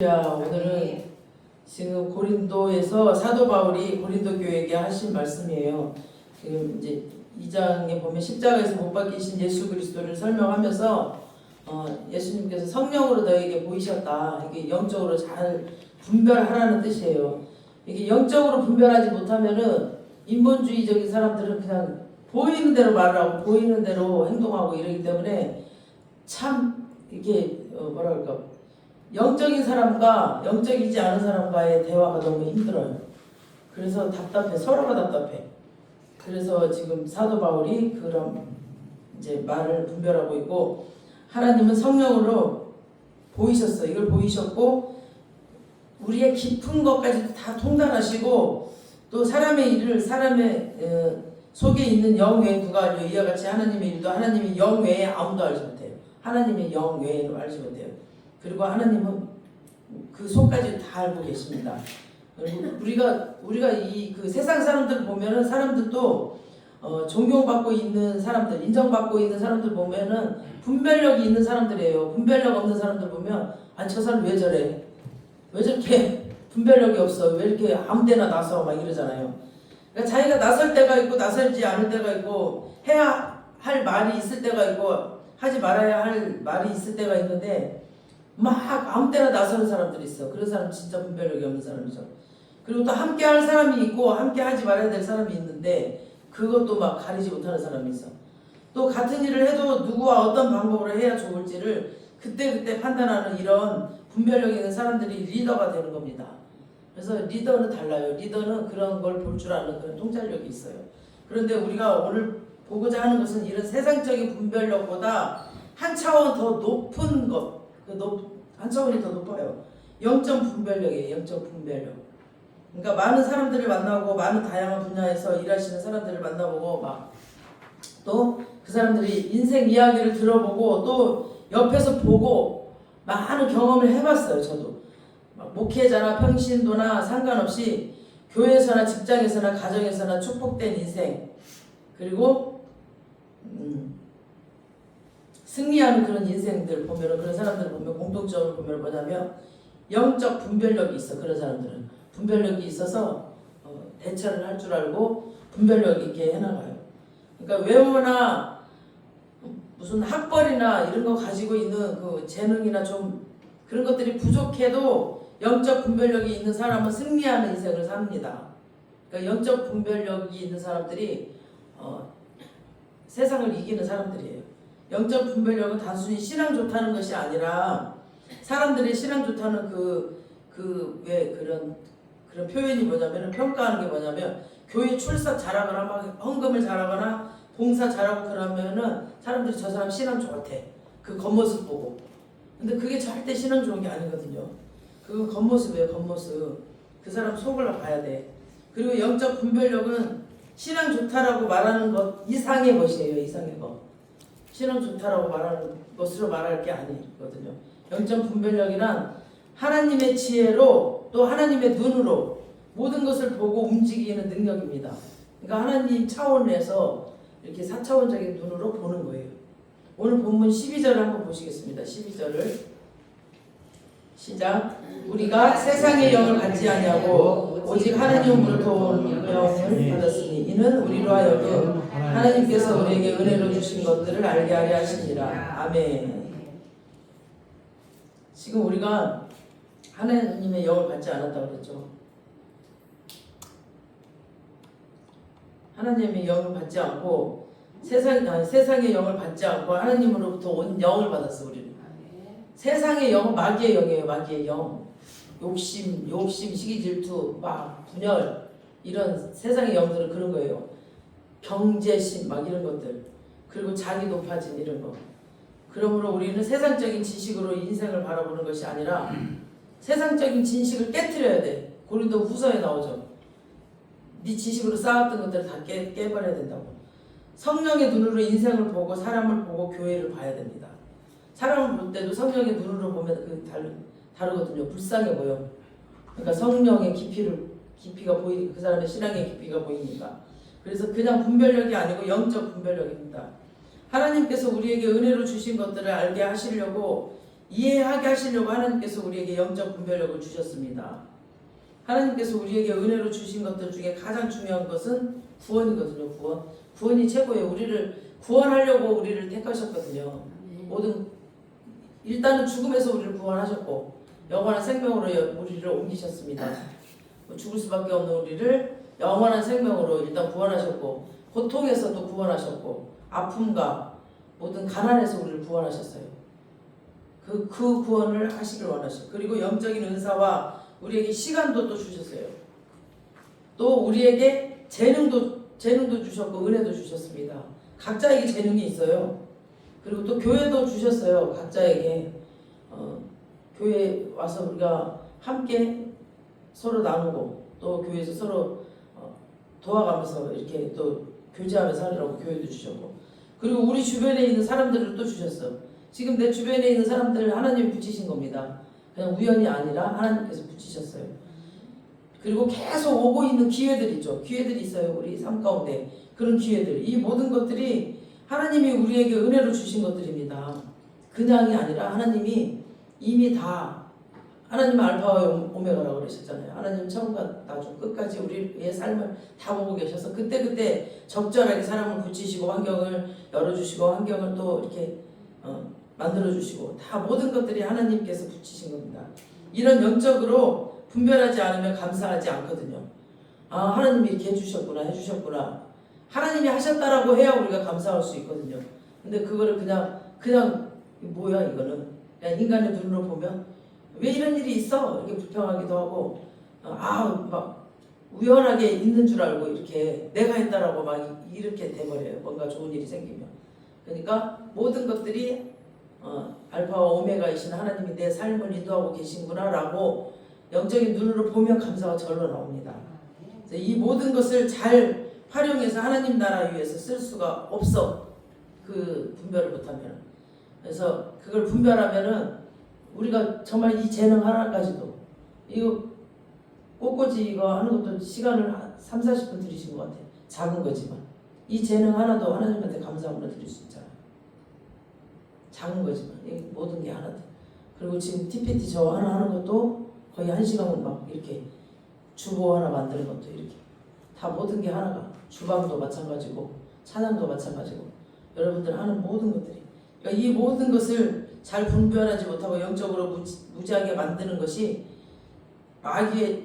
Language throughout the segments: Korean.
오늘은 지금 고린도에서 사도 바울이 고린도 교회에게 하신 말씀이에요. 지금 이제 2장에 보면 십자가에서 못 박히신 예수 그리스도를 설명하면서 예수님께서 성령으로 너에게 보이셨다. 이게 영적으로 잘 분별하라는 뜻이에요. 이게 영적으로 분별하지 못하면은 인본주의적인 사람들은 그냥 보이는 대로 말을 하고 보이는 대로 행동하고 이러기 때문에 참 이게 뭐라 그럴까, 영적인 사람과 영적이지 않은 사람과의 대화가 너무 힘들어요. 그래서 답답해. 서로가 답답해. 그래서 지금 사도 바울이 그런 이제 말을 분별하고 있고, 하나님은 성령으로 보이셨어. 이걸 보이셨고 우리의 깊은 것까지 다 통달하시고, 또 사람의 일을 사람의 속에 있는 영 외에 누가 알려. 이와 같이 하나님의 일도 하나님의 영 외에 아무도 알지 못해요. 하나님의 영 외에는 알지 못해요. 그리고 하나님은 그 속까지 다 알고 계십니다. 그리고 우리가 이 그 세상 사람들 보면은, 사람들도 존경받고 있는 사람들, 인정받고 있는 사람들 보면은 분별력이 있는 사람들이에요. 분별력 없는 사람들 보면 아니 저 사람 왜 저래? 왜 저렇게 분별력이 없어? 왜 이렇게 아무데나 나서 막 이러잖아요. 그러니까 자기가 나설 때가 있고 나설지 않을 때가 있고, 해야 할 말이 있을 때가 있고 하지 말아야 할 말이 있을 때가 있는데 막 아무 때나 나서는 사람들이 있어. 그런 사람 진짜 분별력이 없는 사람이죠. 그리고 또 함께 할 사람이 있고 함께 하지 말아야 될 사람이 있는데 그것도 막 가리지 못하는 사람이 있어. 또 같은 일을 해도 누구와 어떤 방법으로 해야 좋을지를 그때그때 판단하는 이런 분별력 있는 사람들이 리더가 되는 겁니다. 그래서 리더는 달라요. 리더는 그런 걸 볼 줄 아는 그런 통찰력이 있어요. 그런데 우리가 오늘 보고자 하는 것은 이런 세상적인 분별력보다 한 차원 더 높은 것, 한 차원이 더 높아요. 영적 분별력이에요. 영적 분별력. 그러니까 많은 사람들을 만나고 많은 다양한 분야에서 일하시는 사람들을 만나보고 막 또 그 사람들이 인생 이야기를 들어보고 또 옆에서 보고 많은 경험을 해봤어요. 저도 막 목회자나 평신도나 상관없이 교회에서나 직장에서나 가정에서나 축복된 인생, 그리고 승리하는 그런 인생들 보면, 그런 사람들 보면 공통점을 보면 뭐냐면 영적 분별력이 있어. 그런 사람들은 분별력이 있어서 대처를 할 줄 알고 분별력 있게 해나가요. 그러니까 외모나 무슨 학벌이나 이런 거 가지고 있는 그 재능이나 좀 그런 것들이 부족해도 영적 분별력이 있는 사람은 승리하는 인생을 삽니다. 그러니까 영적 분별력이 있는 사람들이 세상을 이기는 사람들이에요. 영적 분별력은 단순히 신앙 좋다는 것이 아니라, 사람들이 신앙 좋다는 왜 그런 표현이 뭐냐면, 평가하는 게 뭐냐면, 교회 출석 잘하거나 막 헌금을 잘하거나 봉사 잘하고 그러면은 사람들이 저 사람 신앙 좋대. 그 겉모습 보고. 근데 그게 절대 신앙 좋은 게 아니거든요. 그건 겉모습이에요. 겉모습. 그 사람 속을 봐야 돼. 그리고 영적 분별력은 신앙 좋다라고 말하는 것 이상의 것이에요. 이상의 것. 신앙 좋다라고 말하는 것으로 말할 게 아니거든요. 영적 분별력이란 하나님의 지혜로, 또 하나님의 눈으로 모든 것을 보고 움직이는 능력입니다. 그러니까 하나님 차원에서 이렇게 4차원적인 눈으로 보는 거예요. 오늘 본문 12절을 한번 보시겠습니다. 12절을 시작. 우리가 세상의 영을 받지 아니하고 오직 하나님으로부터 온 영을 받았으니 이는 우리로 하여금 하나님께서 우리에게 은혜로 주신 것들을 알게 하려 하시니라. 아멘. 지금 우리가 하나님의 영을 받지 않았다고 그랬죠. 하나님의 영을 받지 않고 세상의 영을 받지 않고 하나님으로부터 온 영을 받았어. 우리는 세상의 영은 마귀의 영이에요. 마귀의 영. 욕심, 시기, 질투, 막 분열, 이런 세상의 영들은 그런 거예요. 경제심, 막 이런 것들. 그리고 자기 높아진 이런 거. 그러므로 우리는 세상적인 지식으로 인생을 바라보는 것이 아니라 세상적인 지식을 깨트려야 돼. 고린도 후서에 나오죠. 네 지식으로 쌓았던 것들을 다 깨버려야 된다고. 성령의 눈으로 인생을 보고 사람을 보고 교회를 봐야 됩니다. 사람을 볼 때도 성령의 눈으로 보면 다르거든요. 불쌍해 보여. 그러니까 성령의 깊이가 보이니까, 그 사람의 신앙의 깊이가 보이니까. 그래서 그냥 분별력이 아니고 영적 분별력입니다. 하나님께서 우리에게 은혜로 주신 것들을 알게 하시려고 이해하게 하시려고 하나님께서 우리에게 영적 분별력을 주셨습니다. 하나님께서 우리에게 은혜로 주신 것들 중에 가장 중요한 것은 구원이거든요. 구원이 최고예요. 우리를 구원하려고 우리를 택하셨거든요. 모든 일단은 죽음에서 우리를 구원하셨고 영원한 생명으로 우리를 옮기셨습니다. 죽을 수밖에 없는 우리를 영원한 생명으로 일단 구원하셨고 고통에서도 구원하셨고 아픔과 모든 가난에서 우리를 구원하셨어요. 그 구원을 하시길 원하셨어요. 그리고 영적인 은사와 우리에게 시간도 또 주셨어요. 또 우리에게 재능도 주셨고 은혜도 주셨습니다. 각자에게 재능이 있어요. 그리고 또 교회도 주셨어요. 각자에게 교회 와서 우리가 함께 서로 나누고 또 교회에서 서로 도와가면서 이렇게 또 교제하면서 하느라고 교회도 주셨고 그리고 우리 주변에 있는 사람들을 또 주셨어. 지금 내 주변에 있는 사람들을 하나님이 붙이신 겁니다. 그냥 우연이 아니라 하나님께서 붙이셨어요. 그리고 계속 오고 있는 기회들이 있죠. 기회들이 있어요. 우리 삶 가운데 그런 기회들. 이 모든 것들이 하나님이 우리에게 은혜로 주신 것들입니다. 그냥이 아니라 하나님이 이미 다 하나님은 알파와 오메가라고 그러셨잖아요. 하나님은 처음과 나중 끝까지 우리의 삶을 다 보고 계셔서 그때그때 적절하게 사람을 붙이시고 환경을 열어주시고 환경을 또 이렇게 만들어주시고 다 모든 것들이 하나님께서 붙이신 겁니다. 이런 영적으로 분별하지 않으면 감사하지 않거든요. 아 하나님이 이렇게 해주셨구나 하나님이 하셨다라고 해야 우리가 감사할 수 있거든요. 근데 그거를 그냥 뭐야 이거는 그냥 인간의 눈으로 보면 왜 이런 일이 있어 이렇게 불평하기도 하고 막 우연하게 있는 줄 알고 이렇게 내가 했다라고 막 이렇게 돼버려요. 뭔가 좋은 일이 생기면. 그러니까 모든 것들이 알파와 오메가이신 하나님이 내 삶을 인도하고 계신구나 라고 영적인 눈으로 보면 감사가 절로 나옵니다. 이 모든 것을 잘 활용해서 하나님 나라 위해서 쓸 수가 없어. 그 분별을 못하면. 그래서 그걸 분별하면은 우리가 정말 이 재능 하나까지도 이거 꽃꽂이 이거 하는 것도 시간을 3, 40분 들이신 것 같아요. 작은 거지만 이 재능 하나도 하나님한테 감사함으로 드릴 수 있잖아요. 작은 거지만 이 모든 게 하나도. 그리고 지금 TPT 저 하나 하는 것도 거의 1시간은 막 이렇게 주보 하나 만드는 것도 이렇게 다 모든 게 하나가 주방도 마찬가지고 찬양도 마찬가지고 여러분들 하는 모든 것들이 그러니까 이 모든 것을 잘 분별하지 못하고 영적으로 무지하게 만드는 것이 마귀예요.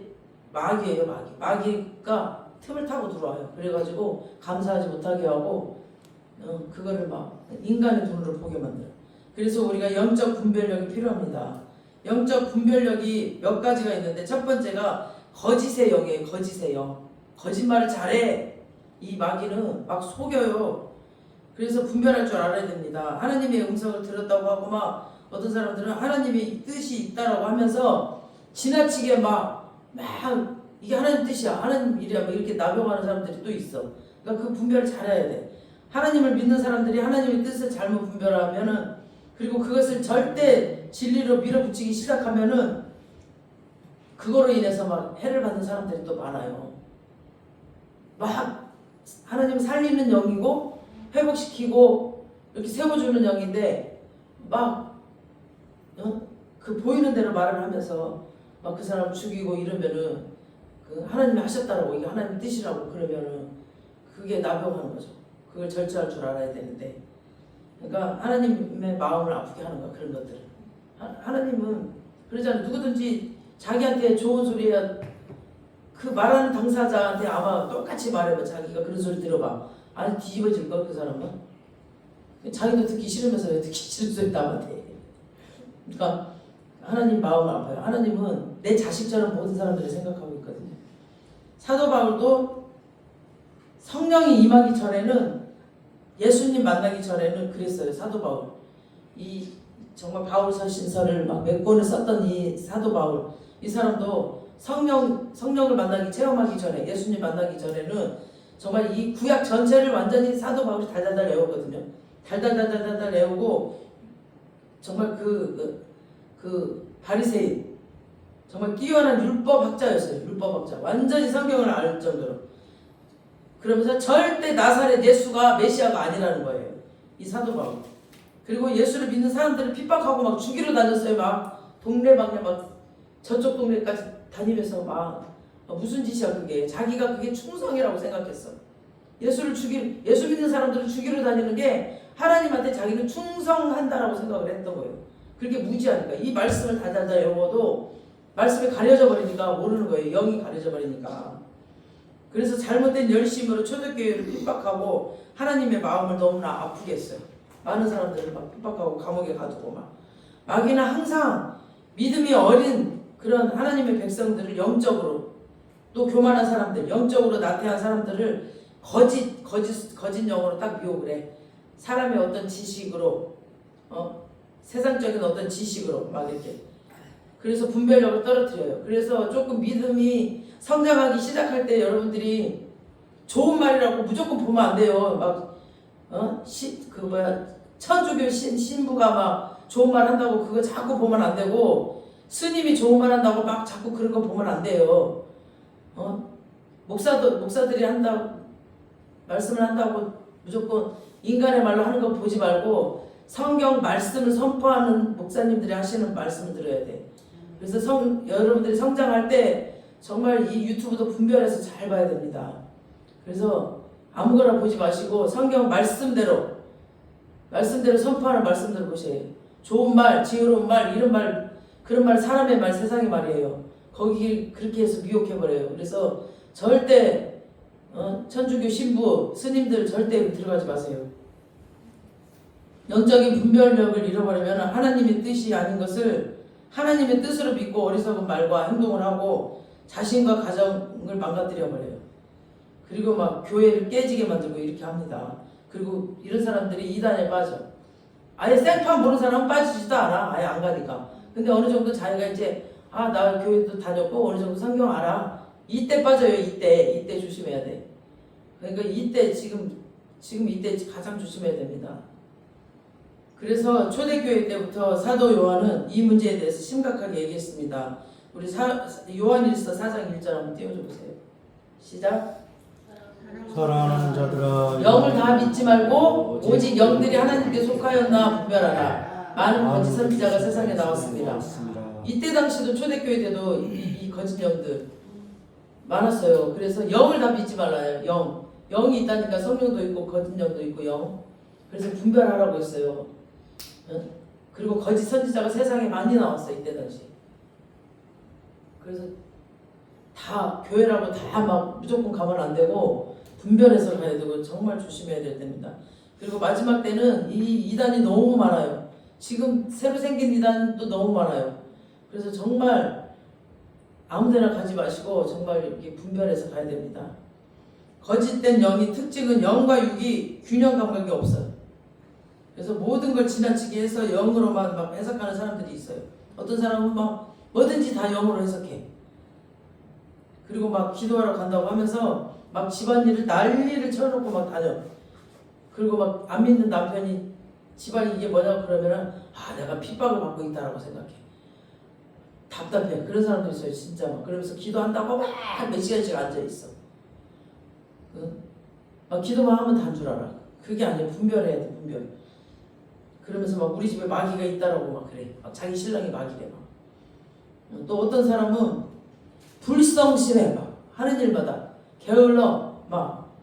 마귀가 틈을 타고 들어와요. 그래가지고 감사하지 못하게 하고 그거를 막 인간의 눈으로 보게 만들어요. 그래서 우리가 영적 분별력이 필요합니다. 영적 분별력이 몇 가지가 있는데 첫 번째가 거짓의 영이에요. 거짓의 영. 거짓말을 잘해. 이 마귀는 막 속여요. 그래서 분별할 줄 알아야 됩니다. 하나님의 음성을 들었다고 하고 막 어떤 사람들은 하나님의 뜻이 있다라고 하면서 지나치게 막 이게 하나님 뜻이야. 하나님 일이야. 뭐 이렇게 낙용하는 사람들이 또 있어. 그러니까 그 분별을 잘해야 돼. 하나님을 믿는 사람들이 하나님의 뜻을 잘못 분별하면은 그리고 그것을 절대 진리로 밀어붙이기 시작하면은 그거로 인해서 막 해를 받는 사람들이 또 많아요. 막 하나님 살리는 영이고 회복시키고 이렇게 세워주는 영인데 막 그 보이는 대로 말을 하면서 막 그 사람 죽이고 이러면은 그 하나님이 하셨다라고 이게 하나님 뜻이라고 그러면은 그게 낙용하는 거죠. 그걸 절제할 줄 알아야 되는데 그러니까 하나님의 마음을 아프게 하는 거야 그런 것들은. 하나님은 그러잖아요. 누구든지 자기한테 좋은 소리야 그 말하는 당사자한테 아마 똑같이 말해봐. 자기가 그런 소리 들어봐. 아니 뒤집어질걸 그 사람은. 자기도 듣기 싫으면서 왜 듣기 싫은 소리 남한테. 그러니까 하나님 마음을 아파요. 하나님은 내 자식처럼 모든 사람들을 생각하고 있거든요. 사도 바울도 성령이 임하기 전에는 예수님 만나기 전에는 그랬어요. 사도 바울. 이 정말 바울 서신서를 막 몇 권을 썼던 이 사도 바울. 이 사람도 성령을 만나기 체험하기 전에 예수님 만나기 전에는 정말 이 구약 전체를 완전히 사도 바울이 달달달 외우거든요. 달달달달달 외우고 정말 그 바리새인 정말 뛰어난 율법학자였어요. 율법학자. 완전히 성경을 알 정도로. 그러면서 절대 나사렛 예수가 메시아가 아니라는 거예요. 이 사도 바울. 그리고 예수를 믿는 사람들을 핍박하고 막 죽이러 다녔어요. 막 동네방네 막 저쪽 동네까지 다니면서 막 무슨 짓이야 그게. 자기가 그게 충성이라고 생각했어. 예수 믿는 사람들을 죽이러 다니는 게 하나님한테 자기는 충성한다라고 생각을 했던 거예요. 그렇게 무지하니까. 이 말씀을 다다다 외워도 말씀이 가려져 버리니까 모르는 거예요. 영이 가려져 버리니까. 그래서 잘못된 열심으로 초대교회를 핍박하고 하나님의 마음을 너무나 아프게 했어요. 많은 사람들을 막 핍박하고 감옥에 가두고 막. 마귀는 항상 믿음이 어린 그런 하나님의 백성들을 영적으로, 또 교만한 사람들, 영적으로 나태한 사람들을 거짓 영으로 딱 미혹을 해. 사람의 어떤 지식으로, 세상적인 어떤 지식으로 막 이렇게. 그래서 분별력을 떨어뜨려요. 그래서 조금 믿음이 성장하기 시작할 때 여러분들이 좋은 말이라고 무조건 보면 안 돼요. 막 천주교 신부가 막 좋은 말 한다고 그거 자꾸 보면 안 되고, 스님이 좋은 말 한다고 막 자꾸 그런 거 보면 안 돼요. 목사들이 말씀을 한다고 무조건 인간의 말로 하는 거 보지 말고 성경 말씀을 선포하는 목사님들이 하시는 말씀을 들어야 돼. 그래서 여러분들이 성장할 때 정말 이 유튜브도 분별해서 잘 봐야 됩니다. 그래서 아무거나 보지 마시고 성경 말씀대로 선포하는 말씀대로 보셔야 해요. 좋은 말, 지혜로운 말, 이런 말, 그런 말, 사람의 말, 세상의 말이에요. 거기 그렇게 해서 미혹해버려요. 그래서 절대 천주교 신부, 스님들 절대 들어가지 마세요. 영적인 분별력을 잃어버리면 하나님의 뜻이 아닌 것을 하나님의 뜻으로 믿고 어리석은 말과 행동을 하고 자신과 가정을 망가뜨려버려요. 그리고 막 교회를 깨지게 만들고 이렇게 합니다. 그리고 이런 사람들이 이단에 빠져. 아예 생판 보는 사람은 빠지지도 않아. 아예 안 가니까. 근데 어느 정도 자기가 이제 나 교회도 다녔고 어느 정도 성경 알아. 이때 빠져요. 이때 조심해야 돼. 그러니까 이때 지금 이때 가장 조심해야 됩니다. 그래서 초대교회 때부터 사도 요한은 이 문제에 대해서 심각하게 얘기했습니다. 우리 요한일서 4장 1절 한번 띄워줘 보세요. 시작. 사랑하는 자들아, 영을 다 믿지 말고 오직 영들이 하나님께 속하였나 분별하라. 많은 거짓 선지자가 세상에 나왔습니다. 이때 당시도 초대교회 때도 이 거짓 영들 많았어요. 그래서 영을 다 믿지 말라요. 영이 있다니까 성령도 있고 거짓 영도 있고 영. 그래서 분별하라고 했어요. 그리고 거짓 선지자가 세상에 많이 나왔어요. 이때 당시. 그래서 다 교회라고 다 막 무조건 가면 안 되고 분별해서 가야 되고 정말 조심해야 될 때입니다. 그리고 마지막 때는 이 이단이 너무 많아요. 지금 새로 생긴 이단도 너무 많아요. 그래서 정말 아무데나 가지 마시고 정말 이렇게 분별해서 가야 됩니다. 거짓된 영의 특징은 영과 육이 균형 감각이 없어요. 그래서 모든 걸 지나치게 해서 영으로만 막 해석하는 사람들이 있어요. 어떤 사람은 막 뭐든지 다 영으로 해석해. 그리고 막 기도하러 간다고 하면서 막 집안일을 난리를 쳐놓고 막 다녀. 그리고 막 안 믿는 남편이 집안이 이게 뭐냐고 그러면은 내가 핍박을 받고 있다라고 생각해. 답답해. 그런 사람도 있어요. 진짜 막 그러면서 기도한다고 막 몇 시간씩 앉아있어. 막 기도만 하면 단 줄 알아. 그게 아니야. 분별해야 돼. 분별. 그러면서 막 우리 집에 마귀가 있다라고 막 그래. 막 자기 신랑이 마귀래 막. 또 어떤 사람은 불성실해. 막 하는 일마다 게을러 막.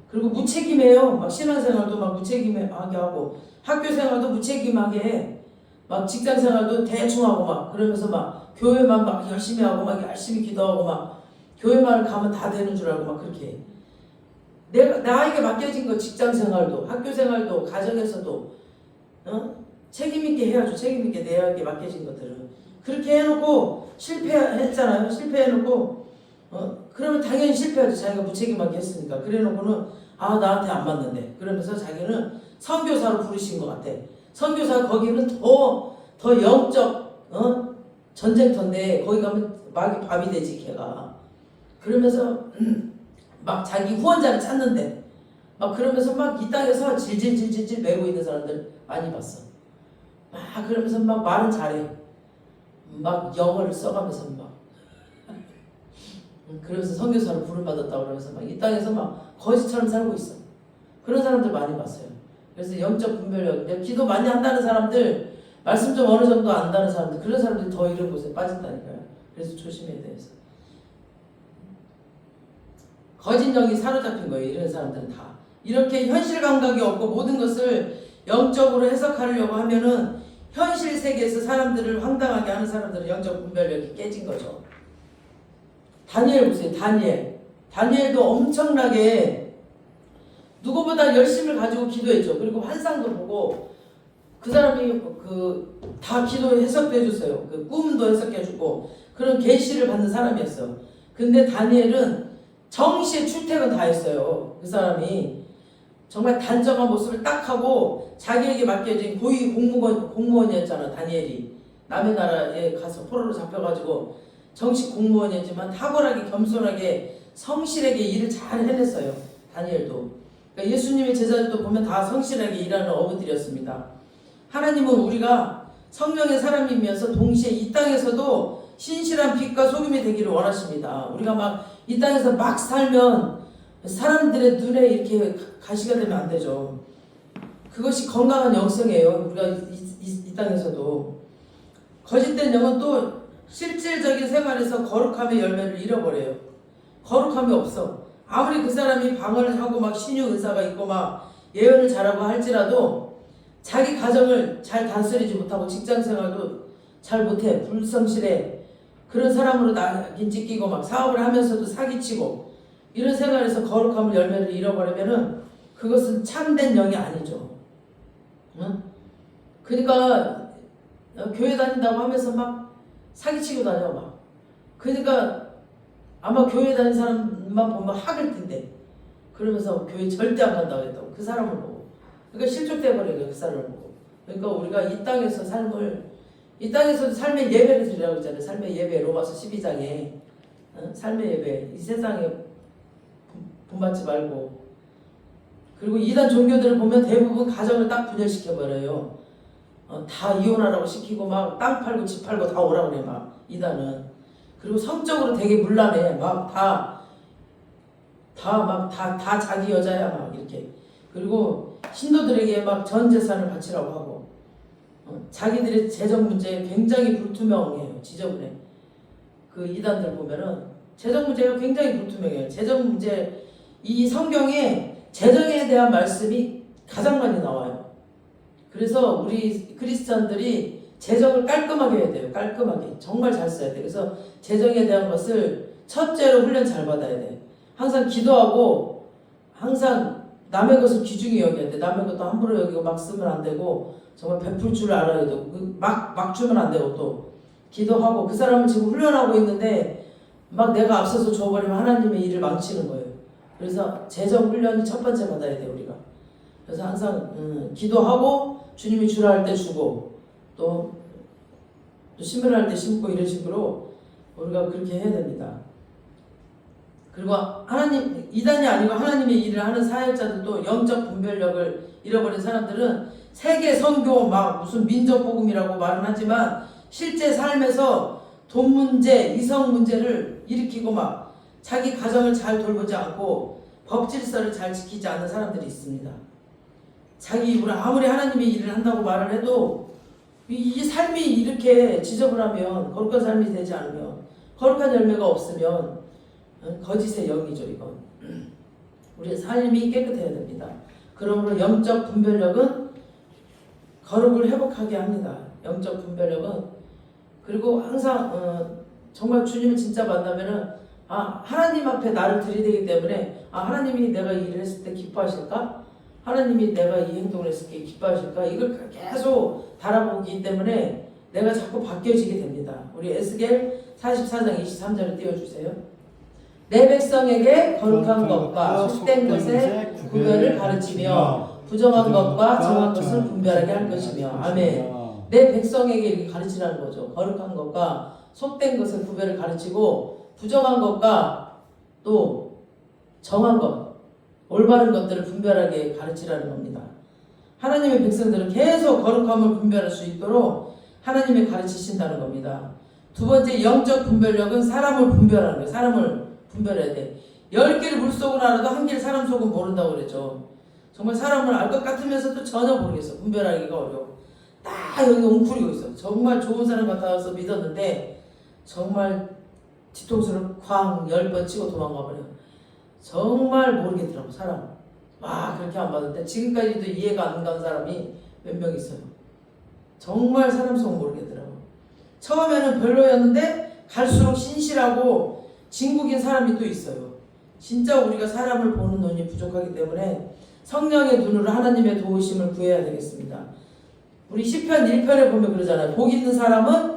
그리고 무책임해요. 막 신앙생활도 막 무책임하게 하고 학교생활도 무책임하게 해. 막 직장생활도 대충 하고 막 그러면서 막 교회만 막 열심히 하고 막 열심히 기도하고 막 교회만 가면 다 되는 줄 알고 막 그렇게 해. 나에게 맡겨진 거 직장생활도 학교생활도 가정에서도 책임있게 해야죠. 책임있게 내에게 맡겨진 것들은. 그렇게 해놓고 실패했잖아요. 실패해놓고 그러면 당연히 실패하죠. 자기가 무책임하게 했으니까. 그래놓고는 나한테 안 맞는데 그러면서 자기는 선교사로 부르신 것 같아. 선교사 거기는 더 영적 전쟁터인데 거기 가면 막이 밥이 되지 걔가. 그러면서 막 자기 후원자를 찾는데 막 그러면서 막 이 땅에서 질질질질질 매고 있는 사람들 많이 봤어. 막 그러면서 막 말은 잘해. 막 영어를 써가면서 막 그러면서 선교사로 부름받았다고 그러면서 막 이 땅에서 막 거지처럼 살고 있어. 그런 사람들 많이 봤어요. 그래서 영적 분별력, 이제 기도 많이 한다는 사람들, 말씀 좀 어느 정도 안다는 사람들, 그런 사람들이 더 이런 곳에 빠진다니까요. 그래서 조심해야 돼요. 거짓 영이 사로잡힌 거예요. 이런 사람들은 다. 이렇게 현실 감각이 없고 모든 것을 영적으로 해석하려고 하면은 현실 세계에서 사람들을 황당하게 하는 사람들은 영적 분별력이 깨진 거죠. 다니엘 보세요. 다니엘도 엄청나게 누구보다 열심을 가지고 기도했죠. 그리고 환상도 보고 그 사람이 다 기도 해석도 해줬어요. 그 꿈도 해석해주고 그런 계시를 받는 사람이었어. 근데 다니엘은 정시에 출퇴근 다 했어요. 그 사람이 정말 단정한 모습을 딱 하고 자기에게 맡겨진 고위 공무원이었잖아. 다니엘이 남의 나라에 가서 포로로 잡혀가지고 정식 공무원이었지만 탁월하게 겸손하게 성실하게 일을 잘 해냈어요. 다니엘도. 그러니까 예수님의 제자들도 보면 다 성실하게 일하는 어부들이었습니다. 하나님은 우리가 성령의 사람이면서 동시에 이 땅에서도 신실한 빛과 소금이 되기를 원하십니다. 우리가 막 이 땅에서 막 살면 사람들의 눈에 이렇게 가시가 되면 안 되죠. 그것이 건강한 영성이에요. 우리가 이 땅에서도. 거짓된 영은 또 실질적인 생활에서 거룩함의 열매를 잃어버려요. 거룩함이 없어. 아무리 그 사람이 방언을 하고 막 신유 은사가 있고 막 예언을 잘하고 할지라도 자기 가정을 잘 다스리지 못하고 직장 생활도 잘 못해. 불성실해. 그런 사람으로 낙인 찍히고 막 사업을 하면서도 사기치고 이런 생활에서 거룩함을 열매를 잃어버리면은 그것은 참된 영이 아니죠. 응? 그러니까 교회 다닌다고 하면서 막 사기치고 다녀 막. 그러니까 아마 교회 다니는 사람만 보면 학을 뛴대. 그러면서 교회 절대 안 간다고 했다고. 그 사람을 보고. 그러니까 실족돼 버려요. 그 사람을 보고. 그러니까 우리가 이 땅에서 이 땅에서도 삶의 예배를 드리라고 했잖아요. 삶의 예배 로마서 12장에 삶의 예배. 이 세상에 본받지 말고. 그리고 이단 종교들을 보면 대부분 가정을 딱 분열시켜버려요. 다 이혼하라고 시키고 막 땅 팔고 집 팔고 다 오라고 그래 막 이단은. 그리고 성적으로 되게 문란해. 막 다 자기 여자야 막 이렇게. 그리고 신도들에게 막 전 재산을 바치라고 하고. 자기들의 재정 문제에 굉장히 불투명해요. 지저분해. 그 이단들 보면은 재정 문제가 굉장히 불투명해요. 재정 문제, 이 성경에 재정에 대한 말씀이 가장 많이 나와요. 그래서 우리 크리스찬들이 재정을 깔끔하게 해야 돼요. 깔끔하게. 정말 잘 써야 돼요. 그래서 재정에 대한 것을 첫째로 훈련 잘 받아야 돼요. 항상 기도하고 항상 남의 것을 귀중히 여겨야 돼. 남의 것도 함부로 여기고 막 쓰면 안 되고 정말 베풀 줄 알아야 되고 막 주면 안 되고 또 기도하고 그 사람은 지금 훈련하고 있는데 막 내가 앞서서 줘버리면 하나님의 일을 망치는 거예요. 그래서 재정 훈련이 첫 번째 받아야 돼요. 우리가. 그래서 항상 기도하고 주님이 주라 할 때 주고 또 심으라 할 때 심고 이런 식으로 우리가 그렇게 해야 됩니다. 그리고 하나님 이단이 아니고 하나님의 일을 하는 사역자들도 영적 분별력을 잃어버린 사람들은 세계 선교 막 무슨 민족 복음이라고 말은 하지만 실제 삶에서 돈 문제, 이성 문제를 일으키고 막 자기 가정을 잘 돌보지 않고 법 질서를 잘 지키지 않는 사람들이 있습니다. 자기 입으로 아무리 하나님의 일을 한다고 말을 해도 이 삶이 이렇게 지저분하면 거룩한 삶이 되지 않으면 거룩한 열매가 없으면 거짓의 영이죠. 이건 우리의 삶이 깨끗해야 됩니다. 그러므로 영적 분별력은 거룩을 회복하게 합니다. 영적 분별력은. 그리고 항상 정말 주님을 진짜 만나면은 하나님 앞에 나를 들이대기 때문에 하나님이 내가 이 일을 했을 때 기뻐하실까? 하나님이 내가 이 행동을 했을 때 기뻐하실까? 이걸 계속 달아보기 때문에 내가 자꾸 바뀌어지게 됩니다. 우리 에스겔 44장 23절을 띄워주세요. 내 백성에게 거룩한 것과 속된 것의 구별을 가르치며 부정한 것과 정한 것을 분별하게 할 것이며. 아멘. 내 백성에게 이렇게 가르치라는 거죠. 거룩한 것과 속된 것의 구별을 가르치고 부정한 것과 또 정한 것, 올바른 것들을 분별하게 가르치라는 겁니다. 하나님의 백성들은 계속 거룩함을 분별할 수 있도록 하나님이 가르치신다는 겁니다. 두 번째 영적 분별력은 사람을 분별하는 거예요. 사람을 분별해야 돼. 10개를 물속으로 알아도 한 개를 사람 속은 모른다고 그랬죠. 정말 사람을 알 것 같으면서도 전혀 모르겠어. 분별하기가 어려워. 딱 여기 웅크리고 있어. 정말 좋은 사람 같아서 믿었는데 정말 뒤통수를 쾅 10번 치고 도망가 버려. 정말 모르겠더라고 사람. 와 그렇게 안 봤는데 지금까지도 이해가 안 가는 사람이 몇 명 있어요. 정말 사람 속 모르겠더라고. 처음에는 별로였는데 갈수록 신실하고 진국인 사람이 또 있어요. 진짜 우리가 사람을 보는 눈이 부족하기 때문에 성령의 눈으로 하나님의 도우심을 구해야 되겠습니다. 우리 시편 1편에 보면 그러잖아요. 복 있는 사람은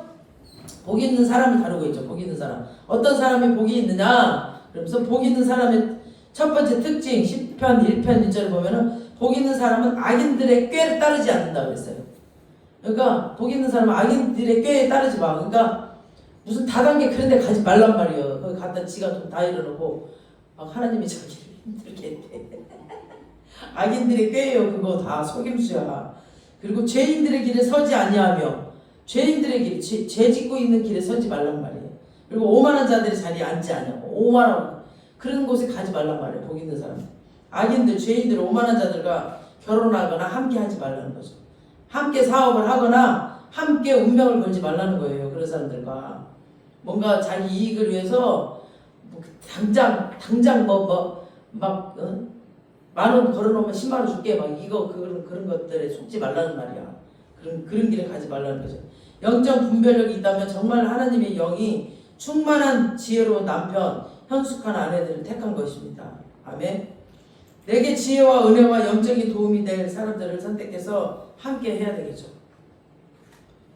복 있는 사람이 다루고 있죠. 복 있는 사람. 어떤 사람이 복이 있느냐? 그러면서 복 있는 사람의 첫 번째 특징 시편 1편 1절에 보면은 복 있는 사람은 악인들의 꾀를 따르지 않는다 그랬어요. 그러니까 복 있는 사람은 악인들의 꾀에 따르지 마. 그러니까 무슨 다단계 그런 데 가지 말란 말이에요. 거기 갔다 지가 좀 다 이러놓고 막 하나님이 자기를 힘들게 했대. 악인들의 꾀예요. 그거 다 속임수야. 그리고 죄인들의 길에 서지 아니하며 죄인들의 길, 죄 짓고 있는 길에 서지 말란 말이에요. 그리고 오만한 자들의 자리에 앉지 않냐고. 오만하고 그런 곳에 가지 말란 말이에요. 복 있는 사람. 악인들, 죄인들, 오만한 자들과 결혼하거나 함께 하지 말라는 거죠. 함께 사업을 하거나 함께 운명을 걸지 말라는 거예요. 그런 사람들과 뭔가 자기 이익을 위해서 뭐 당장 막 10,000원 걸어놓으면 100,000원 줄게 막 이거 그런 것들에 속지 말라는 말이야. 그런 길에 가지 말라는 거죠. 영적 분별력이 있다면 정말 하나님의 영이 충만한 지혜로운 남편, 현숙한 아내들을 택한 것입니다. 아멘. 내게 지혜와 은혜와 영적인 도움이 될 사람들을 선택해서 함께 해야 되겠죠.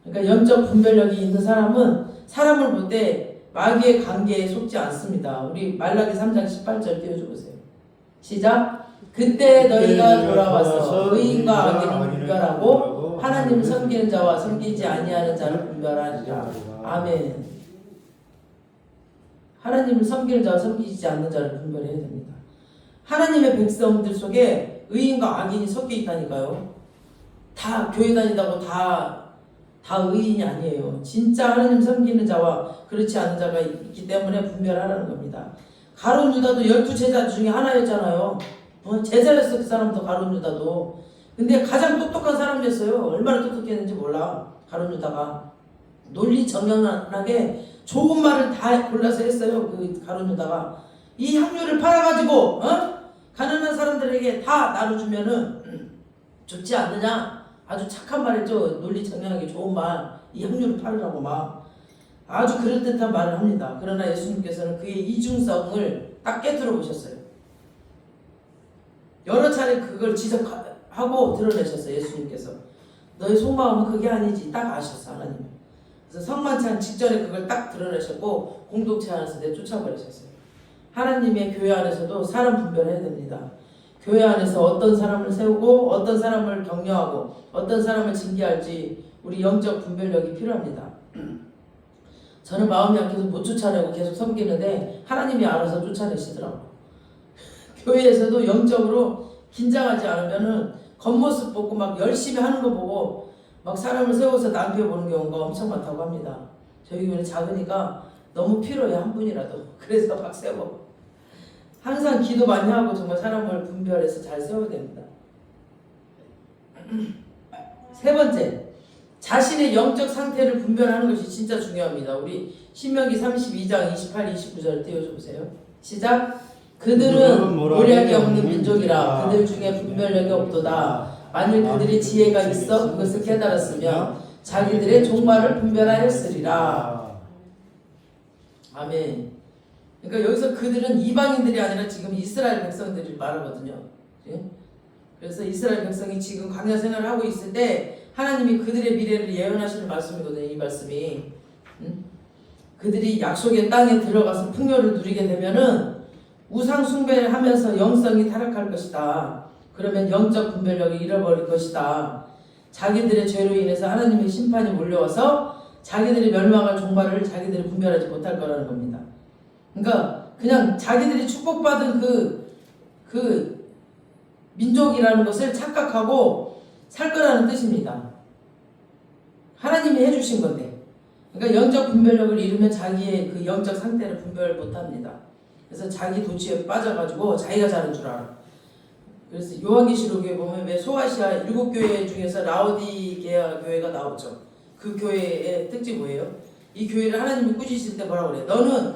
그러니까 영적 분별력이 있는 사람은 사람을 볼 때 마귀의 관계에 속지 않습니다. 우리 말라기 3장 18절 띄워줘 보세요. 시작. 그때 너희가 돌아와서 의인과 악인을 분별하고 하나님을 섬기는 자와 섬기지 아니하는 자를 분별하리라. 아멘. 하나님을 섬기는 자와 섬기지 않는 자를 분별해야 됩니다. 하나님의 백성들 속에 의인과 악인이 섞여 있다니까요. 다 교회 다니다고 다 의인이 아니에요. 진짜 하나님 섬기는 자와 그렇지 않은 자가 있기 때문에 분별하라는 겁니다. 가룟 유다도 12제자 중에 하나였잖아요. 제자였어 그 사람도 가룟 유다도. 근데 가장 똑똑한 사람이었어요. 얼마나 똑똑했는지 몰라. 가룟 유다가 논리 정연하게 좋은 말을 다 골라서 했어요. 그 가룟 유다가 이 향유를 팔아가지고 가난한 사람들에게 다 나눠주면은 좋지 않느냐. 아주 착한 말이죠. 논리 정연하게 좋은 말. 이 향유를 팔으라고 막 아주 그럴듯한 말을 합니다. 그러나 예수님께서는 그의 이중성을 딱 깨뜨려 보셨어요. 여러 차례 그걸 지적하고 드러내셨어요. 예수님께서 너의 속마음은 그게 아니지 딱 아셨어 하나님. 그래서 성만찬 직전에 그걸 딱 드러내셨고 공동체 안에서 내쫓아버리셨어요. 하나님의 교회 안에서도 사람 분별해야 됩니다. 교회 안에서 어떤 사람을 세우고 어떤 사람을 격려하고 어떤 사람을 징계할지 우리 영적 분별력이 필요합니다. 저는 마음이 약해서 못 쫓아내고 계속 섬기는데 하나님이 알아서 쫓아내시더라고요. 교회에서도 영적으로 긴장하지 않으면은 겉모습 보고 막 열심히 하는 거 보고 막 사람을 세워서 낭비해보는 경우가 엄청 많다고 합니다. 저희 교회는 작으니까 너무 필요해 한 분이라도. 그래서 막 세워. 항상 기도 많이 하고 정말 사람을 분별해서 잘 세워야 됩니다. 세 번째, 자신의 영적 상태를 분별하는 것이 진짜 중요합니다. 우리 신명기 32장 28, 29절 띄워줘 보세요. 시작. 그들은 모략이 없는 민족이라 그들 중에 분별력이 없도다. 만일 그들이 지혜가 있어 그것을 깨달았으면 자기들의 종말을 분별하였으리라. 아멘. 그러니까 여기서 그들은 이방인들이 아니라 지금 이스라엘 백성들을 말하거든요. 그래서 이스라엘 백성이 지금 광야 생활을 하고 있을 때 하나님이 그들의 미래를 예언하시는 말씀이거든요. 이 말씀이. 그들이 약속의 땅에 들어가서 풍요를 누리게 되면은 우상 숭배를 하면서 영성이 타락할 것이다. 그러면 영적 분별력을 잃어버릴 것이다. 자기들의 죄로 인해서 하나님의 심판이 몰려와서 자기들이 멸망할 종말을 자기들이 분별하지 못할 거라는 겁니다. 그러니까 그냥 자기들이 축복받은 그 민족이라는 것을 착각하고 살 거라는 뜻입니다. 하나님이 해주신 건데. 그러니까 영적 분별력을 잃으면 자기의 그 영적 상태를 분별 못합니다. 그래서 자기 도취에 빠져가지고 자기가 잘한 줄 알아. 그래서 요한계시록에 보면 왜 소아시아 7교회 중에서 라오디게아 교회가 나오죠. 그 교회의 특징이 뭐예요? 이 교회를 하나님이 꾸짖으실 때 뭐라고 그래요? 너는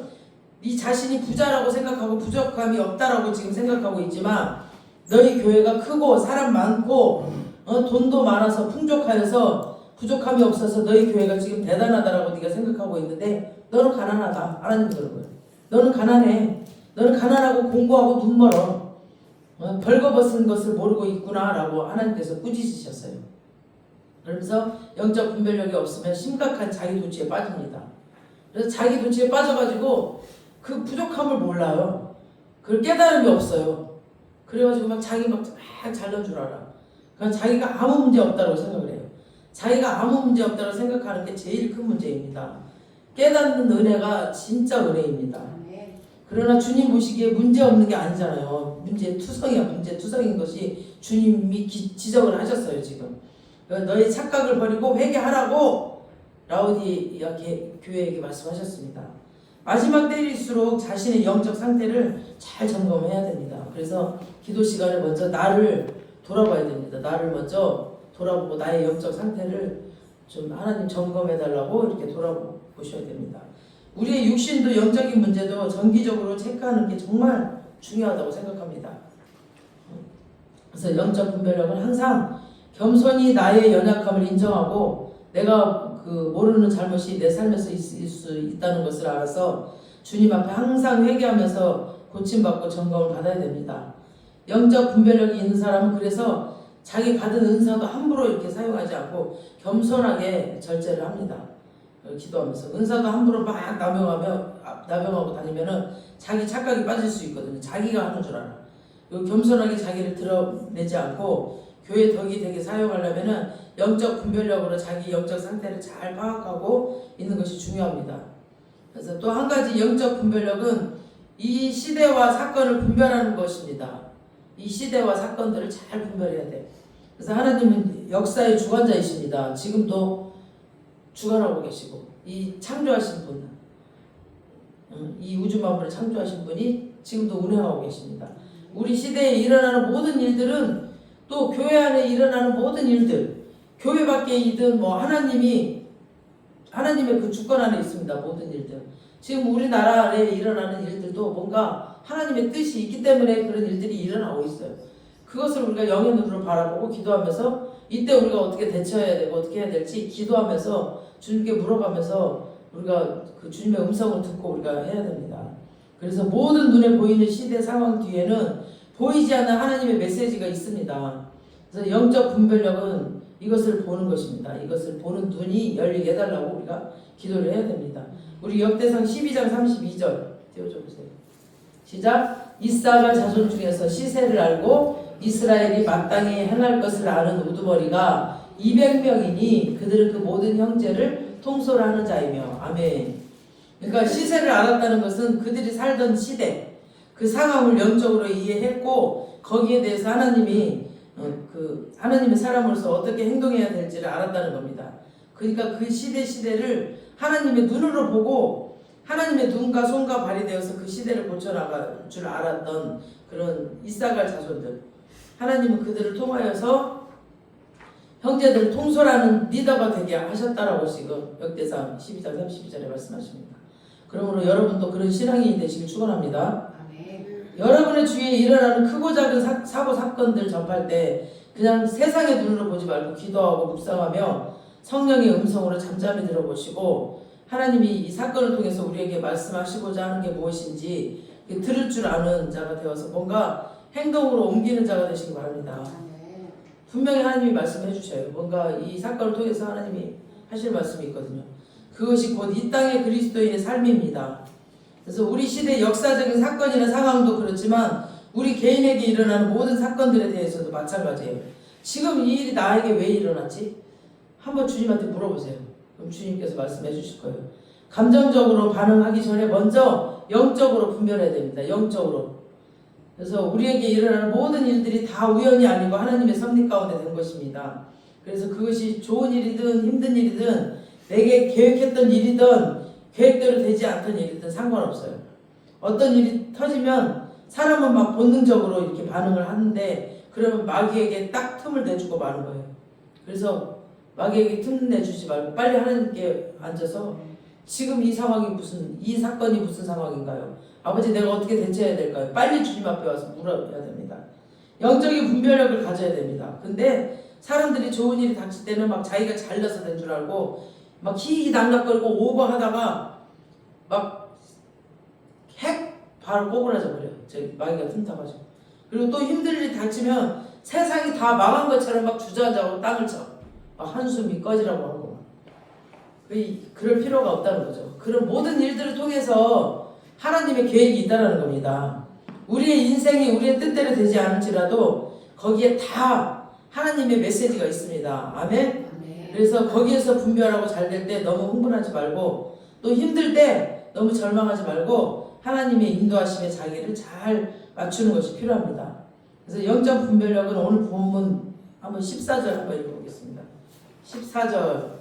네 자신이 부자라고 생각하고 부족함이 없다라고 지금 생각하고 있지만 너희 교회가 크고 사람 많고 돈도 많아서 풍족하여서 부족함이 없어서 너희 교회가 지금 대단하다라고 네가 생각하고 있는데 너는 가난하다. 하나님 그러는 거예요. 너는 가난해. 너는 가난하고 공고하고 눈 멀어. 벌거벗은 것을 모르고 있구나라고 하나님께서 꾸짖으셨어요. 그러면서 영적 분별력이 없으면 심각한 자기 도취에 빠집니다. 그래서 자기 도취에 빠져가지고 그 부족함을 몰라요. 그걸 깨달음이 없어요. 그래가지고 막 자기 막 잘난 줄 알아. 그러니까 자기가 아무 문제 없다고 생각을 해요. 자기가 아무 문제 없다고 생각하는 게 제일 큰 문제입니다. 깨닫는 은혜가 진짜 은혜입니다. 그러나 주님 보시기에 문제 없는 게 아니잖아요. 문제 투성이야. 문제 투성인 것이 주님이 지적을 하셨어요. 지금 너의 착각을 버리고 회개하라고 라오디게아 교회에게 말씀하셨습니다. 마지막 때일수록 자신의 영적 상태를 잘 점검해야 됩니다. 그래서 기도 시간에 먼저 나를 돌아봐야 됩니다. 나를 먼저 돌아보고 나의 영적 상태를 좀 하나님 점검해달라고 이렇게 돌아보셔야 됩니다. 우리의 육신도 영적인 문제도 정기적으로 체크하는 게 정말 중요하다고 생각합니다. 그래서 영적 분별력은 항상 겸손히 나의 연약함을 인정하고 내가 모르는 잘못이 내 삶에서 있을 수 있다는 것을 알아서 주님 앞에 항상 회개하면서 고침받고 점검을 받아야 됩니다. 영적 분별력이 있는 사람은 그래서 자기 받은 은사도 함부로 이렇게 사용하지 않고 겸손하게 절제를 합니다. 기도하면서 은사도 함부로 막 남용하고 다니면은 자기 착각이 빠질 수 있거든요. 자기가 하는 줄 알아. 그리고 겸손하게 자기를 드러내지 않고 교회 덕이 되게 사용하려면은 영적 분별력으로 자기 영적 상태를 잘 파악하고 있는 것이 중요합니다. 그래서 또 한 가지 영적 분별력은 이 시대와 사건을 분별하는 것입니다. 이 시대와 사건들을 잘 분별해야 돼. 그래서 하나님은 역사의 주관자이십니다. 지금도 주관하고 계시고 이 창조하신 분, 이 우주 만물을 창조하신 분이 지금도 운행하고 계십니다. 우리 시대에 일어나는 모든 일들은 또 교회 안에 일어나는 모든 일들, 교회 밖이든 뭐 하나님의 그 주권 안에 있습니다. 모든 일들. 지금 우리나라에 일어나는 일들도 뭔가 하나님의 뜻이 있기 때문에 그런 일들이 일어나고 있어요. 그것을 우리가 영의 눈으로 바라보고 기도하면서 이때 우리가 어떻게 대처해야 되고 어떻게 해야 될지 기도하면서 주님께 물어가면서 우리가 그 주님의 음성을 듣고 우리가 해야 됩니다. 그래서 모든 눈에 보이는 시대 상황 뒤에는 보이지 않는 하나님의 메시지가 있습니다. 그래서 영적 분별력은 이것을 보는 것입니다. 이것을 보는 눈이 열리게 해달라고 우리가 기도를 해야 됩니다. 우리 역대상 12장 32절 띄워줘보세요. 시작. 이사가 자손 중에서 시세를 알고 이스라엘이 마땅히 행할 것을 아는 우두머리가 200명이니 그들은 그 모든 형제를 통솔하는 자이며. 아멘. 그러니까 시세를 알았다는 것은 그들이 살던 시대 그 상황을 영적으로 이해했고 거기에 대해서 하나님이 하나님의 사람으로서 어떻게 행동해야 될지를 알았다는 겁니다. 그러니까 그 시대를 하나님의 눈으로 보고 하나님의 눈과 손과 발이 되어서 그 시대를 고쳐나갈 줄 알았던 그런 이사갈 자손들, 하나님은 그들을 통하여서 형제들을 통솔하는 리더가 되게 하셨다라고 지금 역대상 12장 32절에 말씀하십니다. 그러므로 여러분도 그런 신앙인이 되시길 축원합니다. 여러분의 주위에 일어나는 크고 작은 사고 사건들 접할 때 그냥 세상의 눈으로 보지 말고 기도하고 묵상하며 성령의 음성으로 잠잠히 들어보시고 하나님이 이 사건을 통해서 우리에게 말씀하시고자 하는 게 무엇인지 들을 줄 아는 자가 되어서 뭔가 행동으로 옮기는 자가 되시기 바랍니다. 분명히 하나님이 말씀해 주셔요. 뭔가 이 사건을 통해서 하나님이 하실 말씀이 있거든요. 그것이 곧 이 땅의 그리스도인의 삶입니다. 그래서 우리 시대 역사적인 사건이나 상황도 그렇지만 우리 개인에게 일어나는 모든 사건들에 대해서도 마찬가지예요. 지금 이 일이 나에게 왜 일어났지? 한번 주님한테 물어보세요. 그럼 주님께서 말씀해 주실 거예요. 감정적으로 반응하기 전에 먼저 영적으로 분별해야 됩니다. 영적으로. 그래서 우리에게 일어나는 모든 일들이 다 우연이 아니고 하나님의 섭리 가운데 된 것입니다. 그래서 그것이 좋은 일이든 힘든 일이든 내게 계획했던 일이든 계획대로 되지 않던 일이든 상관없어요. 어떤 일이 터지면 사람은 막 본능적으로 이렇게 반응을 하는데 그러면 마귀에게 딱 틈을 내주고 마는 거예요. 그래서 마귀에게 틈 내주지 말고 빨리 하나님께 앉아서 지금 이 상황이 이 사건이 무슨 상황인가요? 아버지 내가 어떻게 대처해야 될까요? 빨리 주님 앞에 와서 물어야 됩니다. 영적인 분별력을 가져야 됩니다. 근데 사람들이 좋은 일이 닥칠 때는 막 자기가 잘나서 된 줄 알고 막 희희낙낙거리고 오버하다가 막 바로 꼬그라져 버려요. 마귀가 틈타가지고. 그리고 또 힘든 일이 닥치면 세상이 다 망한 것처럼 막 주저앉아서 땅을 쳐. 막 한숨이 꺼지라고 하고. 그럴 필요가 없다는 거죠. 그런 모든 일들을 통해서 하나님의 계획이 있다는 겁니다. 우리의 인생이 우리의 뜻대로 되지 않을지라도 거기에 다 하나님의 메시지가 있습니다. 아멘? 그래서 거기에서 분별하고 잘 될 때 너무 흥분하지 말고 또 힘들 때 너무 절망하지 말고 하나님의 인도하심에 자기를 잘 맞추는 것이 필요합니다. 그래서 영적 분별력은 오늘 본문 한번 14절 한번 읽어보겠습니다. 14절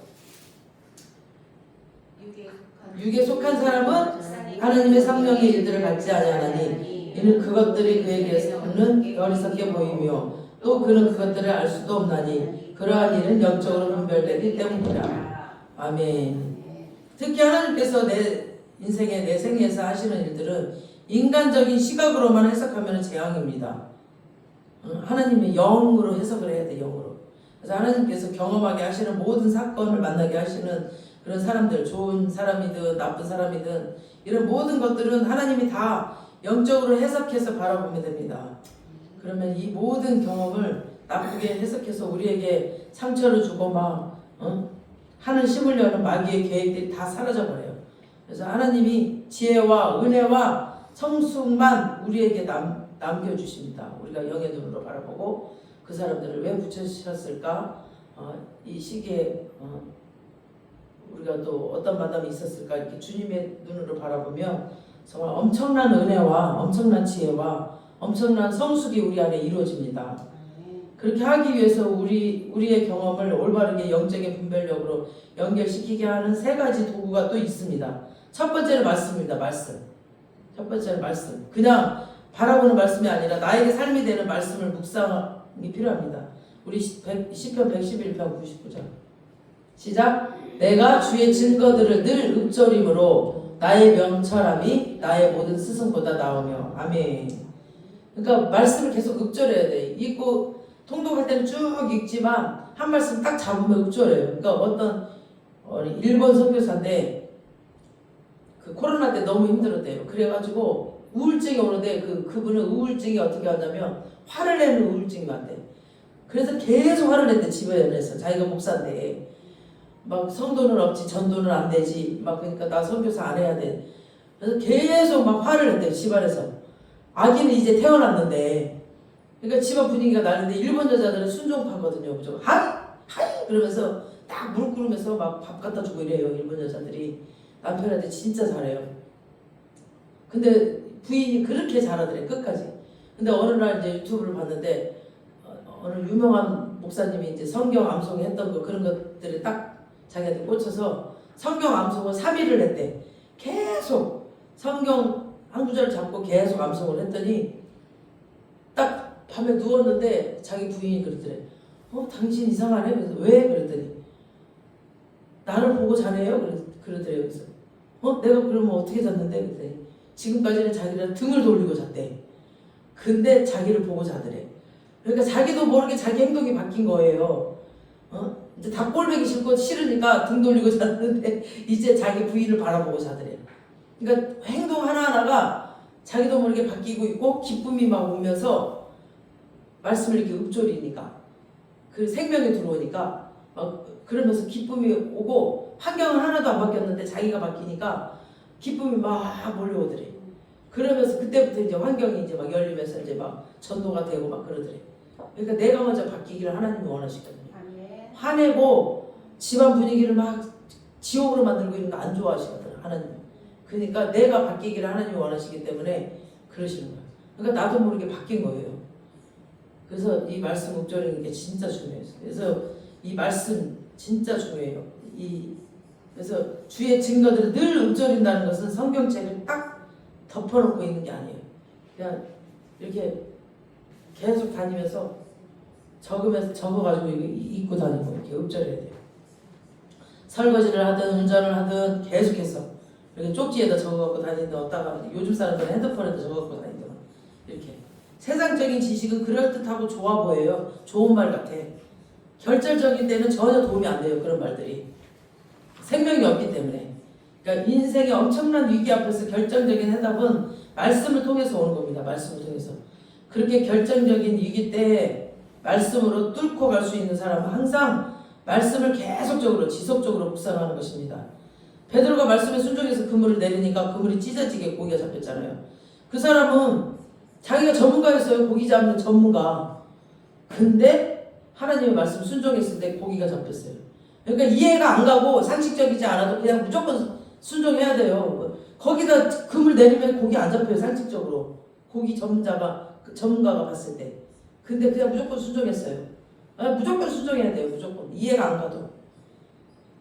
육에 속한 사람은 하나님의 성령의 일들을 받지 아니하나니 이는 그것들이 그에게서는 어리석게 보이며 또 그는 그것들을 알 수도 없나니 그러한 일은 영적으로 분별되기 때문이라. 아멘. 특히 하나님께서 내 인생에 내 생애에서 하시는 일들은 인간적인 시각으로만 해석하면 재앙입니다. 하나님의 영으로 해석을 해야 돼. 영으로. 그래서 하나님께서 경험하게 하시는 모든 사건을 만나게 하시는 그런 사람들, 좋은 사람이든 나쁜 사람이든 이런 모든 것들은 하나님이 다 영적으로 해석해서 바라보면 됩니다. 그러면 이 모든 경험을 나쁘게 해석해서 우리에게 상처를 주고 막 하늘 심으려는 마귀의 계획들이 다 사라져버려요. 그래서 하나님이 지혜와 은혜와 성숙만 우리에게 남겨주십니다. 우리가 영의 눈으로 바라보고 그 사람들을 왜 붙여주셨을까? 이 시기에 우리가 또 어떤 만남이 있었을까? 이렇게 주님의 눈으로 바라보면 정말 엄청난 은혜와 엄청난 지혜와 엄청난 성숙이 우리 안에 이루어집니다. 그렇게 하기 위해서 우리의 경험을 올바르게 영적인 분별력으로 연결시키게 하는 세 가지 도구가 또 있습니다. 첫 번째는 말씀입니다. 말씀. 첫 번째는 말씀. 그냥 바라보는 말씀이 아니라 나에게 삶이 되는 말씀을 묵상이 필요합니다. 우리 시편 111편 99절 시작. 내가 주의 증거들을 늘 읊조림으로 나의 명철함이 나의 모든 스승보다 나오며. 아멘. 그러니까 말씀을 계속 읊조려야 돼. 읽고 통독할 때는 쭉 읽지만 한 말씀 딱 잡으면 읊조려요. 그러니까 어떤 일본 선교사인데 그 코로나 때 너무 힘들었대요. 그래가지고 우울증이 오는데 그분은 우울증이 어떻게 하냐면 화를 내는 우울증이 왔대. 그래서 계속 화를 냈대. 집안에서 자기가 목사인데 막 성도는 없지 전도는 안 되지 막 그러니까 나 선교사 안 해야 돼. 그래서 계속 막 화를 냈대. 집안에서. 아기는 이제 태어났는데 그러니까 집안 분위기가 나는데 일본 여자들은 순종파거든요. 무조건 하이 그러면서 딱 무릎 꿇으면서 막 밥 갖다 주고 이래요. 일본 여자들이. 남편한테 진짜 잘해요. 근데 부인이 그렇게 잘하더래. 끝까지. 근데 어느 날 이제 유튜브를 봤는데 어느 유명한 목사님이 이제 성경 암송을 했던 거 그런 것들을 딱 자기한테 꽂혀서 성경 암송을 3일을 했대. 계속 성경 한 구절 잡고 계속 암송을 했더니 딱 밤에 누웠는데 자기 부인이 그러더래. 당신 이상하네? 그래서 왜? 그랬더니 나를 보고 자네요? 그러더래요. 그래서 내가 그러면 어떻게 잤는데? 그랬더니 지금까지는 자기를 등을 돌리고 잤대. 근데 자기를 보고 자더래. 그러니까 자기도 모르게 자기 행동이 바뀐 거예요. 이제 다 꼴보기 싫으니까 등 돌리고 잤는데 이제 자기 부인을 바라보고 자더래. 그러니까 행동 하나하나가 자기도 모르게 바뀌고 있고 기쁨이 막 오면서 말씀을 이렇게 읊조리니까 그 생명이 들어오니까 막 그러면서 기쁨이 오고 환경은 하나도 안 바뀌었는데 자기가 바뀌니까 기쁨이 막 몰려오더래. 그러면서 그때부터 이제 환경이 이제 막 열리면서 이제 막 전도가 되고 막 그러더래. 그러니까 내가 먼저 바뀌기를 하나님이 원하시거든요. 화내고 집안 분위기를 막 지옥으로 만들고 있는 거 안 좋아하시거든요. 하나님. 그러니까 내가 바뀌기를 하나님이 원하시기 때문에 그러시는 거예요. 그러니까 나도 모르게 바뀐 거예요. 그래서 이 말씀 읊조리는 게 진짜 중요해요. 그래서 이 말씀 진짜 중요해요. 그래서 주의 증거들을 늘 읊조린다는 것은 성경책을 딱 덮어놓고 있는 게 아니에요. 그냥 이렇게 계속 다니면서 적어가지고 입고 다니고 이렇게 읊조려야 돼요. 설거지를 하든 운전을 하든 계속해서 이렇게 쪽지에다 적어갖고 다니든 어디다가 요즘 사람들은 핸드폰에다 적어갖고 다니든 이렇게 세상적인 지식은 그럴듯하고 좋아 보여요. 좋은 말 같아. 결정적인 때는 전혀 도움이 안 돼요. 그런 말들이 생명이 없기 때문에. 그러니까 인생의 엄청난 위기 앞에서 결정적인 해답은 말씀을 통해서 오는 겁니다. 말씀을 통해서. 그렇게 결정적인 위기 때 말씀으로 뚫고 갈 수 있는 사람은 항상 말씀을 계속적으로 지속적으로 묵상하는 것입니다. 베드로가 말씀에 순종해서 그물을 내리니까 그물이 찢어지게 고기가 잡혔잖아요. 그 사람은 자기가 전문가였어요. 고기 잡는 전문가. 근데 하나님의 말씀 순종했을 때 고기가 잡혔어요. 그러니까 이해가 안 가고 상식적이지 않아도 그냥 무조건 순종해야 돼요. 거기다 그물 내리면 고기 안 잡혀요. 상식적으로. 고기 전문가가 봤을 때. 근데 그냥 무조건 순종했어요. 무조건 순종해야 돼요. 무조건. 이해가 안 가도.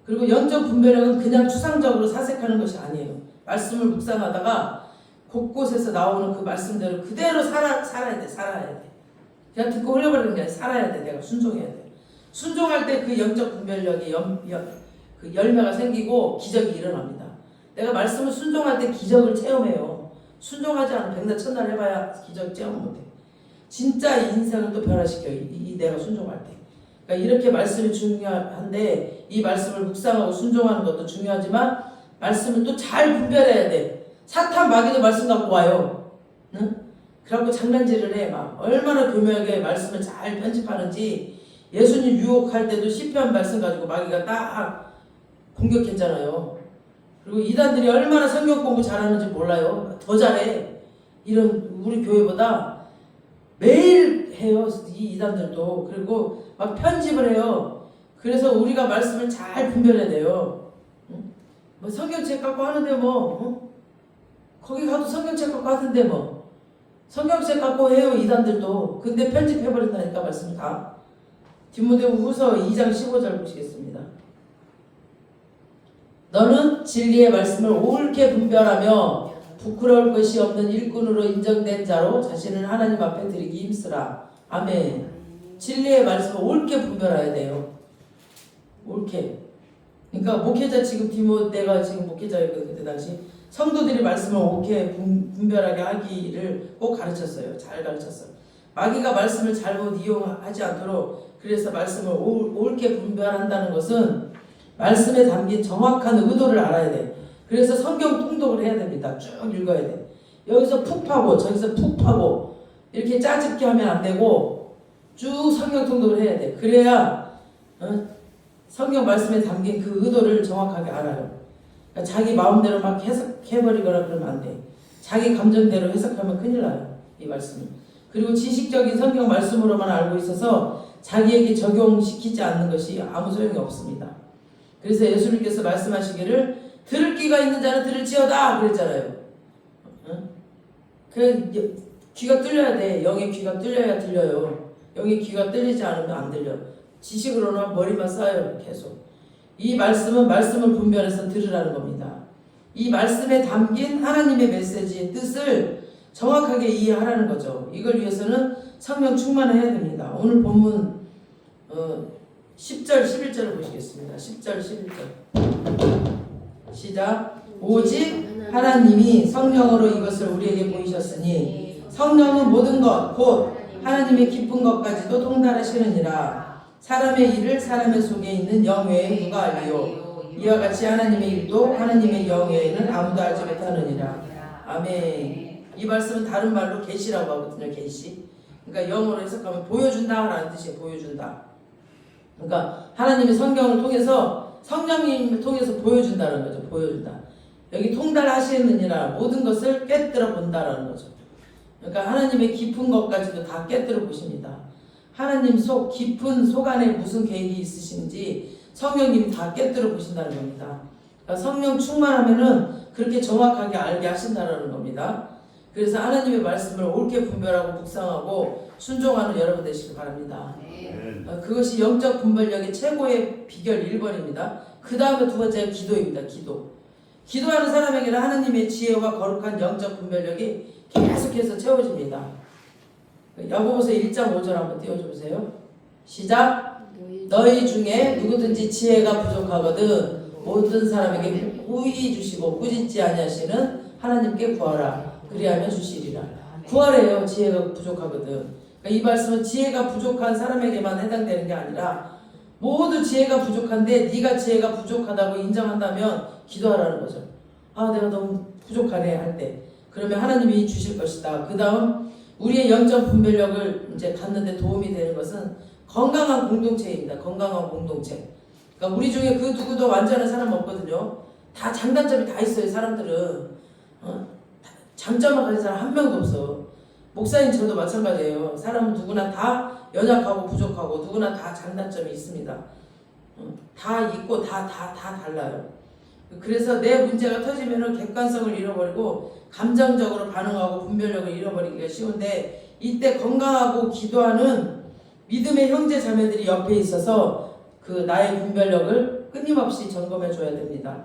그리고 영적 분별력은 그냥 추상적으로 사색하는 것이 아니에요. 말씀을 묵상하다가 곳곳에서 나오는 그 말씀대로 그대로 살아야 돼. 살아야 돼. 그냥 듣고 흘려버리는 게 아니라 살아야 돼. 내가 순종해야 돼. 순종할 때 그 영적 분별력이 그 열매가 생기고 기적이 일어납니다. 내가 말씀을 순종할 때 기적을 체험해요. 순종하지 않으면 백날 첫날 해봐야 기적 체험 못해. 진짜 인생을 또 변화시켜요. 내가 순종할 때. 그러니까 이렇게 말씀이 중요한데 이 말씀을 묵상하고 순종하는 것도 중요하지만 말씀을 또 잘 분별해야 돼. 사탄 마귀도 말씀 갖고 와요. 응? 그래갖고 장난질을 해. 막 얼마나 교묘하게 말씀을 잘 편집하는지 예수님 유혹할 때도 시편 말씀 가지고 마귀가 딱 공격했잖아요. 그리고 이단들이 얼마나 성경 공부 잘하는지 몰라요. 더 잘해. 이런 우리 교회보다 매일 해요. 이 이단들도. 그리고 막 편집을 해요. 그래서 우리가 말씀을 잘 분별해야 돼요. 응? 뭐 성경책 갖고 하는데 뭐 응? 거기 가도 성경책 갖고 하던데 뭐 성경책 갖고 해요. 이단들도. 근데 편집해버린다니까 말씀을 다. 디모데후서 2장 15절 보시겠습니다. 너는 진리의 말씀을 옳게 분별하며 부끄러울 것이 없는 일꾼으로 인정된 자로 자신을 하나님 앞에 드리기 힘쓰라. 아멘. 진리의 말씀을 옳게 분별해야 돼요. 옳게. 그러니까 목회자 지금 내가 지금 목회자였거든요. 그때 당시 성도들이 말씀을 옳게 분별하게 하기를 꼭 가르쳤어요. 잘 가르쳤어요. 마귀가 말씀을 잘못 이용하지 않도록 그래서 말씀을 옳게 분별한다는 것은 말씀에 담긴 정확한 의도를 알아야 돼. 그래서 성경 통독을 해야 됩니다. 쭉 읽어야 돼. 여기서 푹 파고 저기서 푹 파고 이렇게 짜집게 하면 안 되고 쭉 성경 통독을 해야 돼. 그래야 성경 말씀에 담긴 그 의도를 정확하게 알아요. 그러니까 자기 마음대로 막 해석해버리거나 그러면 안 돼. 자기 감정대로 해석하면 큰일 나요. 이 말씀을. 그리고 지식적인 성경 말씀으로만 알고 있어서 자기에게 적용시키지 않는 것이 아무 소용이 없습니다. 그래서 예수님께서 말씀하시기를 들을 귀가 있는 자는 들을지어다 그랬잖아요. 응? 그 귀가 뚫려야 돼. 영의 귀가 뚫려야 들려요. 영의 귀가 뚫리지 않으면 안 들려. 지식으로는 머리만 쌓여요. 계속. 이 말씀은 말씀을 분별해서 들으라는 겁니다. 이 말씀에 담긴 하나님의 메시지의 뜻을 정확하게 이해하라는 거죠. 이걸 위해서는 성령 충만을 해야 됩니다. 오늘 본문 10절 11절을 보시겠습니다. 10절 11절 시작. 오직 하나님이 성령으로 이것을 우리에게 보이셨으니 성령은 모든 것 곧 하나님의 기쁜 것까지도 통달하시느니라. 사람의 일을 사람의 속에 있는 영 외에 누가 알리요. 이와 같이 하나님의 일도 하나님의 영 외에는 아무도 알지 못하느니라. 아멘. 이 말씀은 다른 말로 계시라고 하거든요. 계시. 그러니까 영어로 해석하면 보여준다 라는 뜻이에요. 보여준다. 그러니까 하나님의 성경을 통해서 성령님을 통해서 보여준다는 거죠. 보여준다. 여기 통달하시느니라 모든 것을 깨뜨려 본다라는 거죠. 그러니까 하나님의 깊은 것까지도 다 깨뜨려 보십니다. 하나님 깊은 속 안에 무슨 계획이 있으신지 성령님이 다 깨뜨려 보신다는 겁니다. 그러니까 성령 충만하면은 그렇게 정확하게 알게 하신다는 겁니다. 그래서 하나님의 말씀을 옳게 분별하고 묵상하고 순종하는 여러분 되시길 바랍니다. 그것이 영적 분별력의 최고의 비결 1번입니다. 그 다음에 두 번째가 기도입니다. 기도하는 사람에게는 하나님의 지혜와 거룩한 영적 분별력이 계속해서 채워집니다. 야고보서 1장 5절 한번 띄워주세요. 시작. 너희 중에 누구든지 지혜가 부족하거든 모든 사람에게 후히 주시고 꾸짖지 아니하시는 하나님께 구하라. 그리하면 주시리라. 구하래요. 지혜가 부족하거든. 그러니까 이 말씀은 지혜가 부족한 사람에게만 해당되는 게 아니라 모두 지혜가 부족한데 네가 지혜가 부족하다고 인정한다면 기도하라는 거죠. 아, 내가 너무 부족하네 할 때 그러면 하나님이 주실 것이다. 그 다음 우리의 영적 분별력을 이제 갖는 데 도움이 되는 것은 건강한 공동체입니다. 건강한 공동체. 그러니까 우리 중에 그 누구도 완전한 사람 없거든요. 다 장단점이 다 있어요. 사람들은 장점만 가진 사람 한 명도 없어. 목사님 저도 마찬가지예요. 사람은 누구나 다 연약하고 부족하고 누구나 다 장단점이 있습니다. 다 있고 다 달라요. 그래서 내 문제가 터지면은 객관성을 잃어버리고 감정적으로 반응하고 분별력을 잃어버리기가 쉬운데 이때 건강하고 기도하는 믿음의 형제 자매들이 옆에 있어서 그 나의 분별력을 끊임없이 점검해 줘야 됩니다.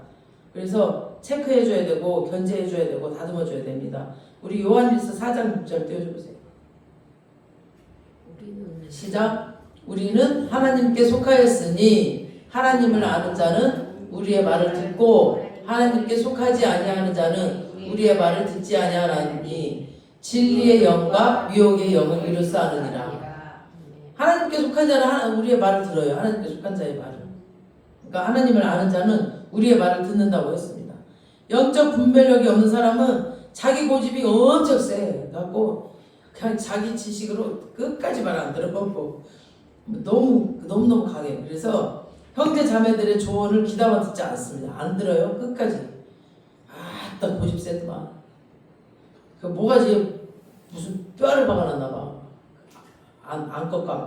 그래서 체크해 줘야 되고 견제해 줘야 되고 다듬어 줘야 됩니다. 우리 요한일서 4장 6절 띄워줘 보세요. 시작. 우리는 하나님께 속하였으니 하나님을 아는 자는 우리의 말을 듣고 하나님께 속하지 아니하는 자는 우리의 말을 듣지 아니하나니 진리의 영과 미혹의 영을 이루사 아느니라. 하나님께 속한 자는 우리의 말을 들어요. 하나님께 속한 자의 말을. 그러니까 하나님을 아는 자는 우리의 말을 듣는다고 했습니다. 영적 분별력이 없는 사람은 자기 고집이 엄청 세. 갖고 그냥 자기 지식으로 끝까지 말 안 들어보고 너무 강해. 그래서 형제 자매들의 조언을 귀담아 듣지 않습니다. 안 들어요. 끝까지. 딱 고집 세더만. 그 뭐가지 무슨 뼈를 박아놨나 봐. 안 꺾어.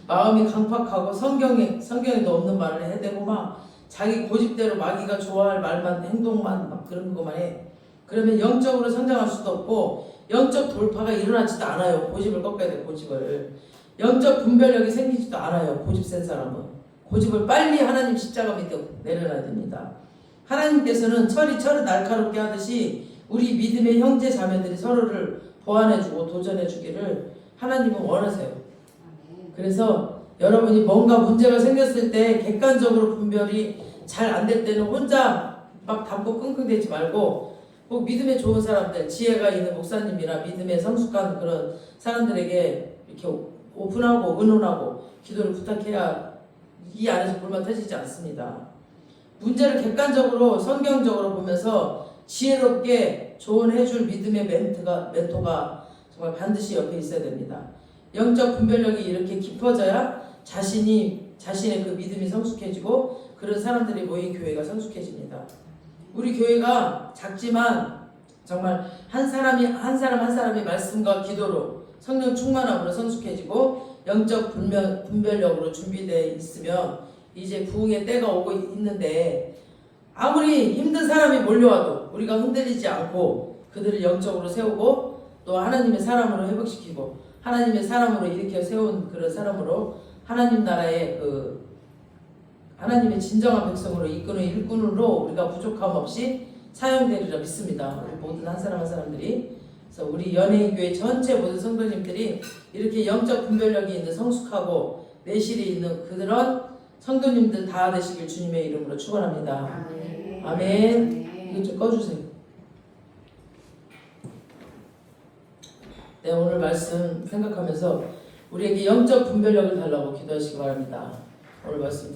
마음이 강팍하고 성경에도 없는 말을 해대고 막 자기 고집대로 마귀가 좋아할 말만 행동만 막 그런 것만 해. 그러면 영적으로 성장할 수도 없고 영적 돌파가 일어나지도 않아요. 고집을 꺾어야 돼. 고집을. 영적 분별력이 생기지도 않아요. 고집 센 사람은. 고집을 빨리 하나님 십자가 밑에 내려놔야 됩니다. 하나님께서는 철이 철을 날카롭게 하듯이 우리 믿음의 형제 자매들이 서로를 보완해주고 도전해주기를 하나님은 원하세요. 그래서 여러분이 뭔가 문제가 생겼을 때 객관적으로 분별이 잘 안 될 때는 혼자 막 담고 끙끙대지 말고 꼭 믿음에 좋은 사람들, 지혜가 있는 목사님이나 믿음에 성숙한 그런 사람들에게 이렇게 오픈하고 의논하고 기도를 부탁해야 이 안에서 불만 터지지 않습니다. 문제를 객관적으로 성경적으로 보면서 지혜롭게 조언해줄 믿음의 멘토가 정말 반드시 옆에 있어야 됩니다. 영적 분별력이 이렇게 깊어져야 자신의 그 믿음이 성숙해지고 그런 사람들이 모인 교회가 성숙해집니다. 우리 교회가 작지만 정말 한 사람이 한 사람이 말씀과 기도로 성령 충만함으로 성숙해지고 영적 분별력으로 준비되어 있으면 이제 부흥의 때가 오고 있는데 아무리 힘든 사람이 몰려와도 우리가 흔들리지 않고 그들을 영적으로 세우고 또 하나님의 사람으로 회복시키고 하나님의 사람으로 일으켜 세운 그런 사람으로 하나님 나라의 하나님의 진정한 백성으로 이끄는 일꾼으로 우리가 부족함 없이 사용되리라 믿습니다. 우리 모든 한 사람 한 사람들이. 그래서 우리 연예인교회 전체 모든 성도님들이 이렇게 영적 분별력이 있는 성숙하고 내실이 있는 그런 성도님들 다 되시길 주님의 이름으로 축원합니다. 아멘. 이거 좀 꺼주세요. 네, 오늘 말씀 생각하면서 우리에게 영적 분별력을 달라고 기도하시기 바랍니다. 오늘 말씀